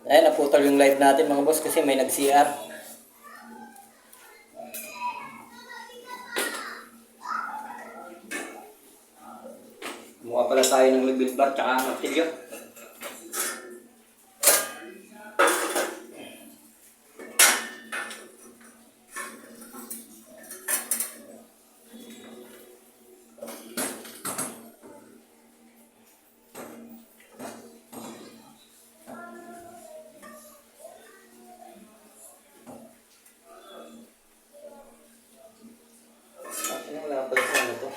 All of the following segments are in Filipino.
Ayan, naputol yung live natin mga boss kasi may nag-CR. Mukha pala tayo ng level bar tsaka martilyo. Wala pala sa ano to.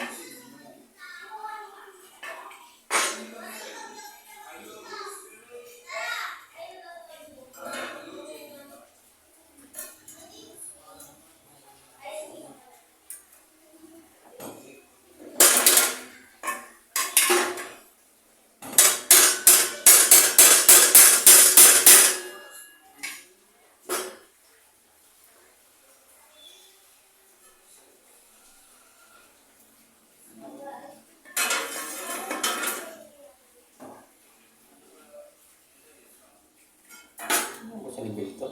Ano sa level to?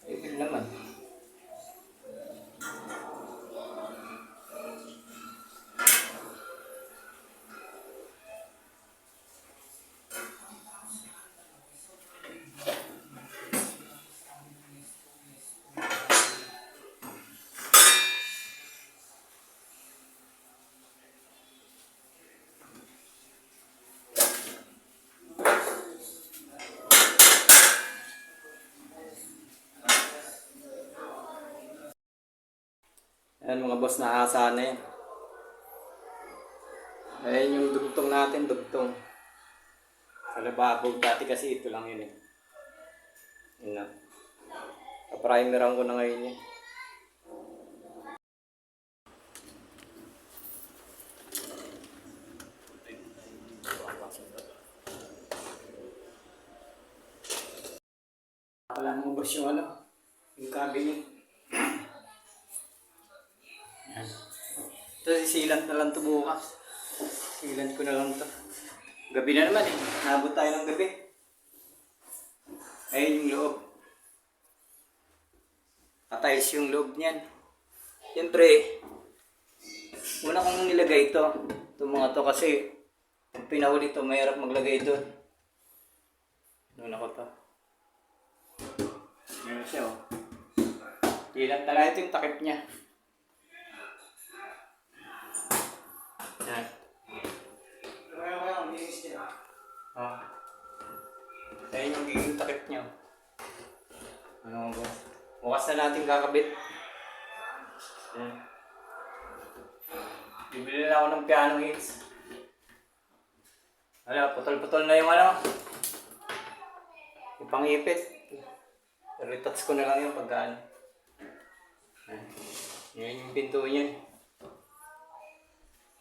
Level naman. Ayan mga boss, nakakasa na yan. Ayan yung dugtong natin, dugtong. Sa lababo, dati kasi ito lang yun eh. Yun na. Kaprimeran ko na ngayon yun. Wala mo boss yung ano, yung cabinet. Ayan. Ito, sisilant na lang ito bukas. Silant ko na lang ito. Gabi na naman eh. Nabot tayo ng gabi. Ayun yung loob. Patayos yung loob niyan. Siyempre, una kong nilagay ito. Itong mga to kasi pag pinahuli ito, mahirap maglagay doon. Una ko to. Meron siya oh. Silant na lang ito yung takip niya. Yan. Oh. Ayan yung giging takip niya. Ano ba? Bukas na natin kakabit. Ayan. Bibili na ako ng piano hits. Wala, putol-putol na yung ano. Yung pangipit. Retouch ko na lang yung pagkaan. Ayan yung pinto niya.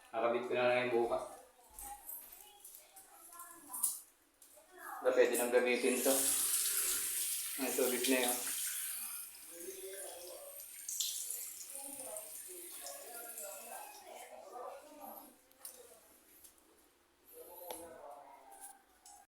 Kakabit ko na lang yung bukas. Pwede nang gamitin ito. Ang tubig na yun.